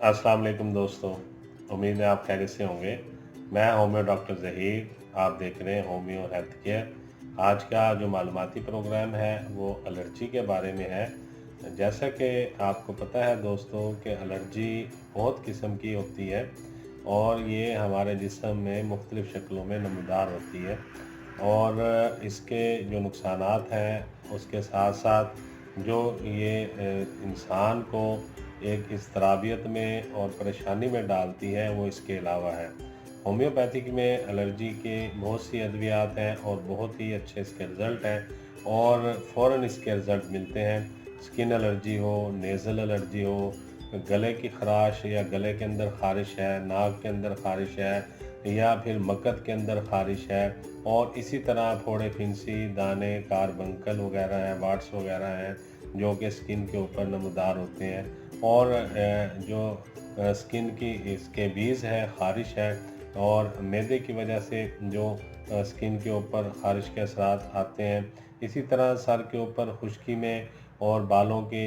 अस्सलाम वालेकुम दोस्तों, उम्मीद है आप खैरियत से होंगे। मैं होम्यो डॉक्टर ज़हीर, आप देख रहे हैं होम्यो हेल्थ केयर। आज का जो मालूमाती प्रोग्राम है वो एलर्जी के बारे में है। जैसा कि आपको पता है दोस्तों कि एलर्जी बहुत किस्म की होती है और ये हमारे जिस्म में मुख्तलिफ़ शक्लों में नमूदार होती है और इसके जो नुकसानात हैं उसके साथ साथ जो ये इंसान को एक इज़्तिराबियत में और परेशानी में डालती है वो इसके अलावा है। होम्योपैथिक में एलर्जी के बहुत सी अद्वियात हैं और बहुत ही अच्छे इसके रिज़ल्ट हैं और फ़ौरन इसके रिज़ल्ट मिलते हैं। स्किन एलर्जी हो, नेज़ल एलर्जी हो, गले की ख़राश या गले के अंदर ख़ारिश है, नाक के अंदर ख़ारिश है या फिर मक्कत के अंदर ख़ारिश है और इसी तरह फोड़े फिंसी, दाने, कार्बंकल वगैरह हैं, वाट्स वगैरह हैं जो कि स्किन के ऊपर नमूदार होते हैं और जो स्किन की स्कैबीज़ है, ख़ारिश है और मैदे की वजह से जो स्किन के ऊपर ख़ारिश के असरात आते हैं। इसी तरह सर के ऊपर खुश्की में और बालों के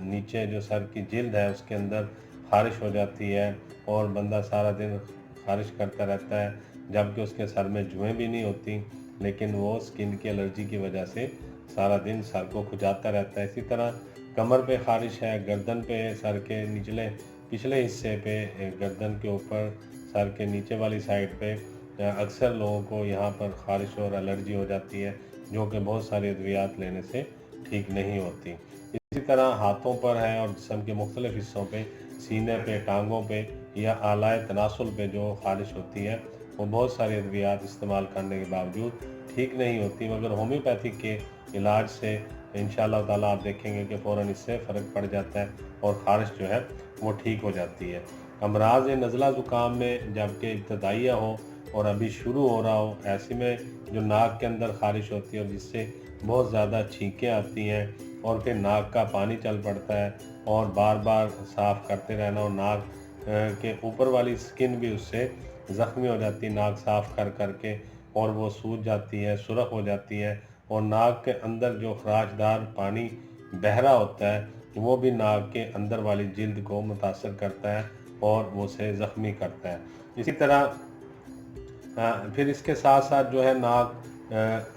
नीचे जो सर की जिल्द है उसके अंदर ख़ारिश हो जाती है और बंदा सारा दिन ख़ारिश करता रहता है, जबकि उसके सर में जुएँ भी नहीं होती, लेकिन वो स्किन की एलर्जी की वजह से सारा दिन सर को खुजाता रहता है। इसी तरह कमर पे ख़ारिश है, गर्दन पे, सर के निचले पिछले हिस्से पे, गर्दन के ऊपर, सर के नीचे वाली साइड पे अक्सर लोगों को यहाँ पर ख़ारिश और एलर्जी हो जाती है, जो कि बहुत सारी अद्वियात लेने से ठीक नहीं होती। इसी तरह हाथों पर है और जिस्म के मुख्तलिफ़ हिस्सों पे, सीने पे, टांगों पे या आलाए तनासुल पे जो ख़ारिश होती है, वो बहुत सारी अद्वियात इस्तेमाल करने के बावजूद ठीक नहीं होती, मगर होम्योपैथिक के इलाज से इंशाअल्लाह ताला आप देखेंगे कि फ़ौरन इससे फ़र्क पड़ जाता है और ख़ारिश जो है वो ठीक हो जाती है। अमराज़ नज़ला ज़ुकाम में जबकि इब्तदाइया हो और अभी शुरू हो रहा हो, ऐसे में जो नाक के अंदर ख़ारिश होती है और जिससे बहुत ज़्यादा छींकें आती हैं और फिर नाक का पानी चल पड़ता है और बार बार साफ़ करते रहना और नाक के ऊपर वाली स्किन भी उससे ज़ख्मी हो जाती है, नाक साफ़ कर कर के, और वो सूज जाती है, सुरख हो जाती है और नाक के अंदर जो खराशदार पानी बह रहा होता है वो भी नाक के अंदर वाली जिल्द को मुतासर करता है और वो उसे ज़ख्मी करता है। इसी तरह फिर इसके साथ साथ जो है नाक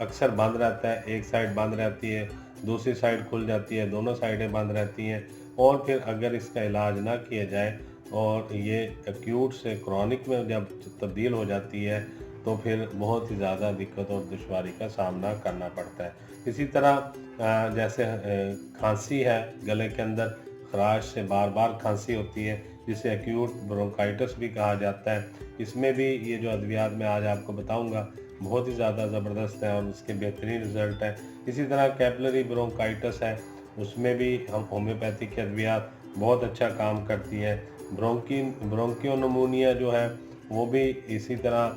अक्सर बंद रहता है, एक साइड बंद रहती है, दूसरी साइड खुल जाती है, दोनों साइडें बंद रहती हैं और फिर अगर इसका इलाज ना किया जाए और ये एक्यूट से क्रॉनिक में जब तब्दील हो जाती है तो फिर बहुत ही ज़्यादा दिक्कत और दुश्वारी का सामना करना पड़ता है। इसी तरह जैसे खांसी है, गले के अंदर खराश से बार बार खांसी होती है जिसे एक्यूट ब्रोंकाइटिस भी कहा जाता है। इसमें भी ये जो अद्वियात मैं आज आपको बताऊंगा बहुत ही ज़्यादा ज़बरदस्त है और उसके बेहतरीन रिज़ल्ट हैं। इसी तरह कैपिलरी ब्रोंकाइटिस है, उसमें भी हम होम्योपैथिक की अद्वियात बहुत अच्छा काम करती है। ब्रोंकियोनिमोनिया जो है वो भी इसी तरह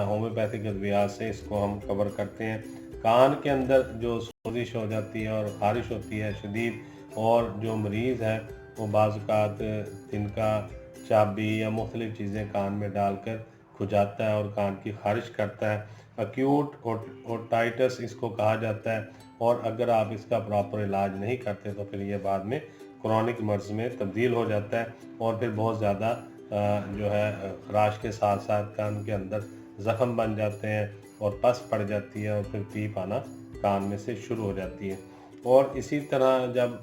होम्योपैथिक अद्वियात से इसको हम कवर करते हैं। कान के अंदर जो सोजिश हो जाती है और ख़ारिश होती है शदीद, और जो मरीज़ है वो बाज़-औक़ात तिनका, चाबी या मुख्तलिफ़ चीज़ें कान में डालकर खुजाता है और कान की ख़ारिश करता है। एक्यूट ओटाइटिस इसको कहा जाता है और अगर आप इसका प्रॉपर इलाज नहीं करते तो फिर ये बाद में क्रॉनिक मर्ज़ में तब्दील हो जाता है और फिर बहुत ज़्यादा जो है ख़राश के साथ साथ कान के अंदर ज़ख़म बन जाते हैं और पस पड़ जाती है और फिर पीप आना कान में से शुरू हो जाती है। और इसी तरह जब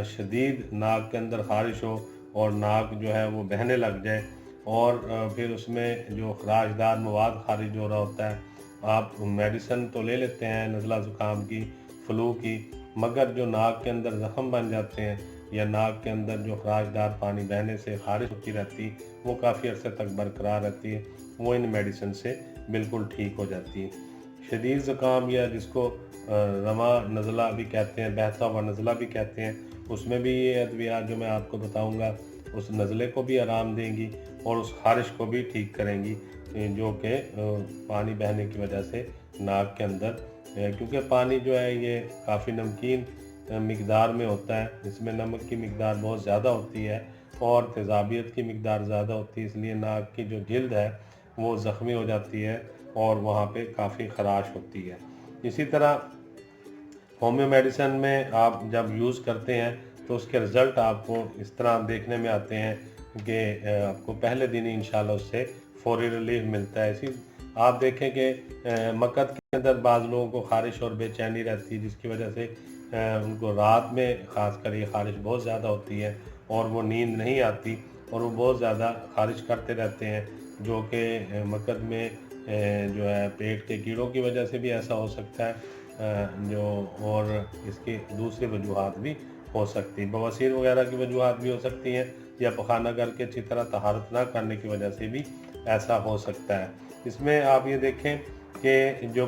शदीद नाक के अंदर ख़ारिश हो और नाक जो है वो बहने लग जाए और फिर उसमें जो खराशदार मवाद ख़ारिज हो रहा होता है, आप मेडिसिन तो ले लेते हैं नज़ला ज़ुकाम की, फ्लू की, मगर जो नाक के अंदर ज़ख़म बन जाते हैं या नाक के अंदर जो खराशदार पानी बहने से ख़ारिश होती रहती वो काफ़ी अरसे तक बरकरार रहती है, वो इन मेडिसिन से बिल्कुल ठीक हो जाती है। शदीद ज़ुकाम या जिसको रमा नज़ला भी कहते हैं, बहता हुआ नज़ला भी कहते हैं, उसमें भी ये अद्वियात जो मैं आपको बताऊंगा उस नज़ले को भी आराम देंगी और उस ख़ारिश को भी ठीक करेंगी, जो कि पानी बहने की वजह से नाक के अंदर, क्योंकि पानी जो है ये काफ़ी नमकीन मिक़दार में होता है, इसमें नमक की मिक़दार बहुत ज़्यादा होती है और तेज़ाबियत की मिक़दार ज़्यादा होती है, इसलिए नाक की जो जिल्द है वो ज़ख्मी हो जाती है और वहाँ पे काफ़ी ख़राश होती है। इसी तरह होम्यो मेडिसिन में आप जब यूज़ करते हैं تو اس کے رزلٹ آپ کو اس طرح دیکھنے میں آتے ہیں کہ آپ کو پہلے دن ہی انشاءاللہ اس سے فوری ریلیف ملتا ہے۔ اسی آپ دیکھیں کہ مکت کے اندر بعض لوگوں کو خارش اور بے چینی رہتی ہے، جس کی وجہ سے ان کو رات میں خاص کر یہ خارش بہت زیادہ ہوتی ہے اور وہ نیند نہیں آتی اور وہ بہت زیادہ خارش کرتے رہتے ہیں، جو کہ مکت میں جو ہے پیٹ کے کیڑوں کی وجہ سے بھی ایسا ہو سکتا ہے، جو اور اس کی دوسری وجوہات بھی ہو سکتی، بواسیر وغیرہ کی وجوہات بھی ہو سکتی ہیں، یا پخانہ کر کے اچھی طرح طہارت نہ کرنے کی وجہ سے بھی ایسا ہو سکتا ہے۔ اس میں آپ یہ دیکھیں کہ جو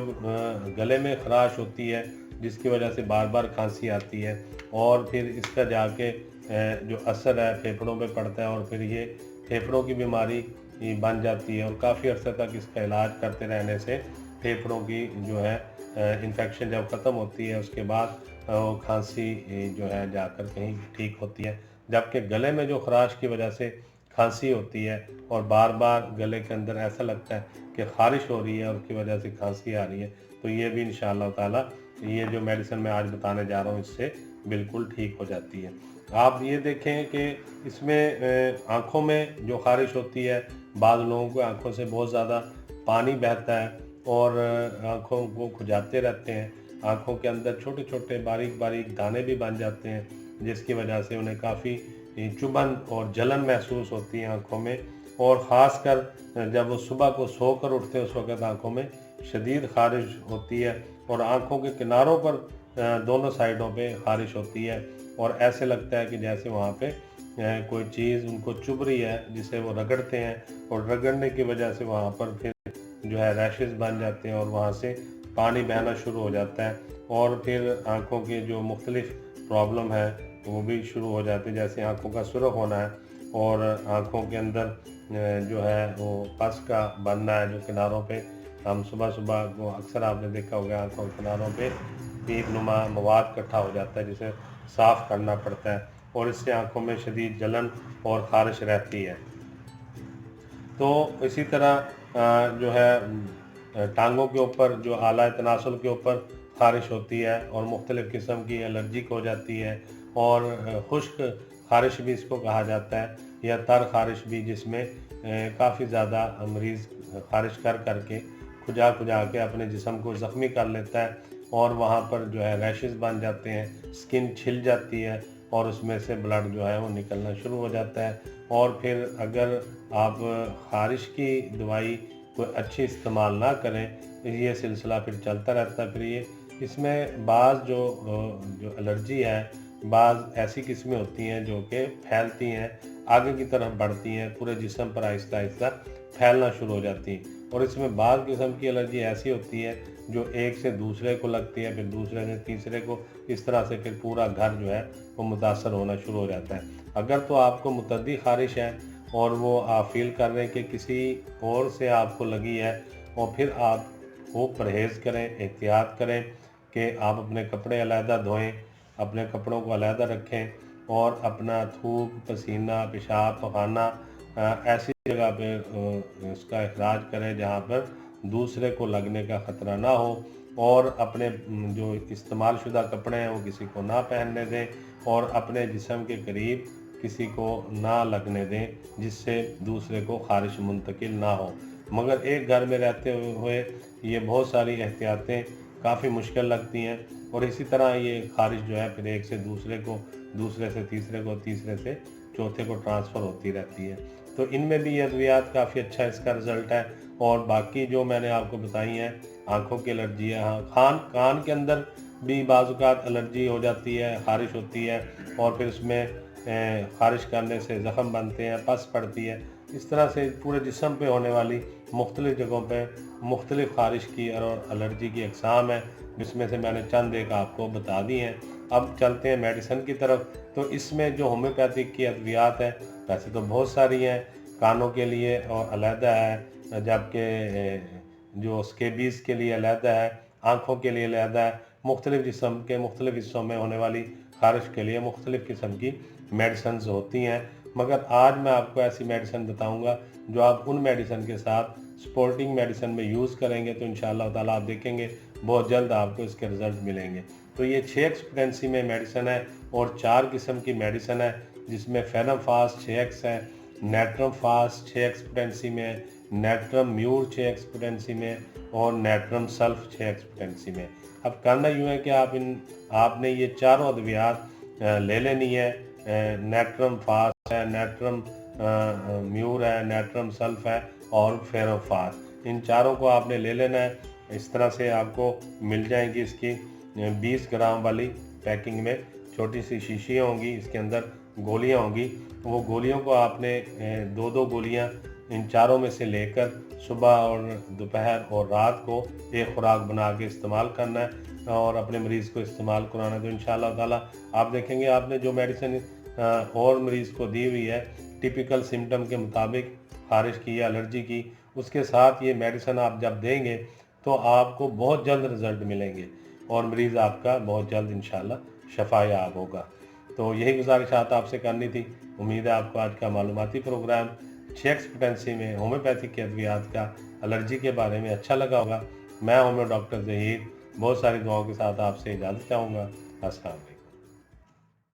گلے میں خراش ہوتی ہے، جس کی وجہ سے بار بار کھانسی آتی ہے اور پھر اس کا جا کے جو اثر ہے پھیپھڑوں پہ پڑتا ہے اور پھر یہ پھیپھڑوں کی بیماری بن جاتی ہے، اور کافی عرصے تک اس کا علاج کرتے رہنے سے پھیپھڑوں کی جو ہے انفیکشن جب ختم ہوتی ہے اس کے بعد کھانسی جو ہے جا کر کہیں ٹھیک ہوتی ہے۔ جبکہ گلے میں جو خراش کی وجہ سے کھانسی ہوتی ہے اور بار بار گلے کے اندر ایسا لگتا ہے کہ خارش ہو رہی ہے اور اس کی وجہ سے کھانسی آ رہی ہے، تو یہ بھی انشاءاللہ تعالیٰ یہ جو میڈیسن میں آج بتانے جا رہا ہوں اس سے بالکل ٹھیک ہو جاتی ہے۔ آپ یہ دیکھیں کہ اس میں آنکھوں میں جو خارش ہوتی ہے، بعض لوگوں کو آنکھوں سے بہت زیادہ پانی بہتا ہے اور آنکھوں کو کھجاتے رہتے ہیں، آنکھوں کے اندر چھوٹے چھوٹے باریک باریک دانے بھی بن جاتے ہیں، جس کی وجہ سے انہیں کافی چبھن اور جلن محسوس ہوتی ہے آنکھوں میں، اور خاص کر جب وہ صبح کو سو کر اٹھتے ہیں اس وقت آنکھوں میں شدید خارش ہوتی ہے اور آنکھوں کے کناروں پر دونوں سائڈوں پہ خارش ہوتی ہے، اور ایسے لگتا ہے کہ جیسے وہاں پہ کوئی چیز ان کو چبھ رہی ہے جسے وہ رگڑتے ہیں، اور رگڑنے کی وجہ سے وہاں پر پھر جو ہے ریشز بن جاتے ہیں اور وہاں سے پانی بہنا شروع ہو جاتا ہے، اور پھر آنکھوں کے جو مختلف پرابلم ہے وہ بھی شروع ہو جاتی ہے، جیسے آنکھوں کا سرخ ہونا ہے اور آنکھوں کے اندر جو ہے وہ پس کا بننا ہے، جو کناروں پہ ہم صبح صبح وہ اکثر آپ نے دیکھا ہوگا آنکھوں کے کناروں پہ پیپ نما مواد اکٹھا ہو جاتا ہے جسے صاف کرنا پڑتا ہے، اور اس سے آنکھوں میں شدید جلن اور خارش رہتی ہے۔ تو اسی طرح جو ہے ٹانگوں کے اوپر جو اعلیٰ تناسل کے اوپر خارش ہوتی ہے اور مختلف قسم کی الرجک ہو جاتی ہے، اور خشک خارش بھی اس کو کہا جاتا ہے، یا تر خارش بھی، جس میں کافی زیادہ مریض خارش کر کر کے کھجا کھجا کے اپنے جسم کو زخمی کر لیتا ہے، اور وہاں پر جو ہے ریشز بن جاتے ہیں، سکن چھل جاتی ہے اور اس میں سے بلڈ جو ہے وہ نکلنا شروع ہو جاتا ہے، اور پھر اگر آپ خارش کی دوائی کوئی اچھی استعمال نہ کریں یہ سلسلہ پھر چلتا رہتا ہے۔ پھر یہ اس میں بعض جو الرجی ہے، بعض ایسی قسمیں ہوتی ہیں جو کہ پھیلتی ہیں، آگے کی طرف بڑھتی ہیں، پورے جسم پر آہستہ آہستہ پھیلنا شروع ہو جاتی ہیں، اور اس میں بعض قسم کی الرجی ایسی ہوتی ہے جو ایک سے دوسرے کو لگتی ہے، پھر دوسرے سے تیسرے کو، اس طرح سے پھر پورا گھر جو ہے وہ متاثر ہونا شروع ہو جاتا ہے۔ اگر تو آپ کو متعدی خارش ہے اور وہ آپ فیل کر رہے ہیں کہ کسی اور سے آپ کو لگی ہے، اور پھر آپ خوب پرہیز کریں، احتیاط کریں کہ آپ اپنے کپڑے علیحدہ دھوئیں، اپنے کپڑوں کو علیحدہ رکھیں، اور اپنا تھوک، پسینہ، پیشاب، پخانہ ایسی جگہ پہ اس کا اخراج کریں جہاں پر دوسرے کو لگنے کا خطرہ نہ ہو، اور اپنے جو استعمال شدہ کپڑے ہیں وہ کسی کو نہ پہننے دیں، اور اپنے جسم کے قریب کسی کو نہ لگنے دیں جس سے دوسرے کو خارش منتقل نہ ہو۔ مگر ایک گھر میں رہتے ہوئے یہ بہت ساری احتیاطیں کافی مشکل لگتی ہیں، اور اسی طرح یہ خارش جو ہے پھر ایک سے دوسرے کو، دوسرے سے تیسرے کو، تیسرے سے چوتھے کو ٹرانسفر ہوتی رہتی ہے۔ تو ان میں بھی یہ ادویات کافی اچھا اس کا رزلٹ ہے، اور باقی جو میں نے آپ کو بتائی ہیں آنکھوں کی الرجی ہے، ہاں کان کے اندر بھی بعض اوقات الرجی ہو جاتی ہے، خارش ہوتی ہے، اور پھر اس میں خارش کرنے سے زخم بنتے ہیں، پس پڑتی ہے، اس طرح سے پورے جسم پہ ہونے والی مختلف جگہوں پہ مختلف خارش کی اور الرجی کی اقسام ہیں، جس میں سے میں نے چند ایک آپ کو بتا دی ہیں۔ اب چلتے ہیں میڈیسن کی طرف۔ تو اس میں جو ہومیوپیتھک کی ادویات ہیں ویسے تو بہت ساری ہیں، کانوں کے لیے اور علیحدہ ہے، جبکہ جو اسکیبیز کے لیے علیحدہ ہے، آنکھوں کے لیے علیحدہ ہے، مختلف جسم کے مختلف حصوں میں ہونے والی خارش کے لیے مختلف قسم کی میڈیسنز ہوتی ہیں، مگر آج میں آپ کو ایسی میڈیسن بتاؤں گا جو آپ ان میڈیسن کے ساتھ سپورٹنگ میڈیسن میں یوز کریں گے تو انشاءاللہ تعالیٰ آپ دیکھیں گے بہت جلد آپ کو اس کے رزلٹ ملیں گے۔ تو یہ 6 ایکسپیرینسی میں میڈیسن ہے और 4 किस्म की मेडिसिन है, जिसमें फेनम फास्ट 6x है, नेट्रम फास्ट 6x पोटेंसी में, नेट्रम म्यूर 6x पोटेंसी में और नेट्रम सल्फ 6x पोटेंसी में। अब करना यूँ है कि आपने ये चारों अद्वियात ले लेनी है। नेट्रम फास्ट है, नेट्रम म्यूर है, नेट्रम सल्फ है और फेरोफास्ट, इन चारों को आपने ले लेना है। इस तरह से आपको मिल जाएंगी इसकी 20 ग्राम वाली पैकिंग में, छोटी सी शीशियाँ होंगी, इसके अंदर गोलियाँ होंगी। वो गोलियों को आपने 2-2 गोलियाँ इन चारों में से लेकर सुबह और दोपहर और रात को एक खुराक बना के इस्तेमाल करना है और अपने मरीज़ को इस्तेमाल कराना है। तो इंशाअल्लाह ताला आप देखेंगे आपने जो मेडिसिन और मरीज़ को दी हुई है टिपिकल सिम्टम के मुताबिक, खारिश की या एलर्जी की, उसके साथ ये मेडिसिन आप जब देंगे तो आपको बहुत जल्द रिज़ल्ट मिलेंगे और मरीज़ आपका बहुत जल्द इंशाअल्लाह शफायाब होगा। तो यही गुजारिशात आपसे करनी थी। उम्मीद है आपको आज का मालूमाती प्रोग्राम 6x पोटेंसी में होम्योपैथिक के अद्वियात का एलर्जी के बारे में अच्छा लगा होगा। मैं होम्यो डॉक्टर ज़हीर बहुत सारी दुआओं के साथ आपसे इजाज़त चाहूँगा। अस्सलाम वालेकुम।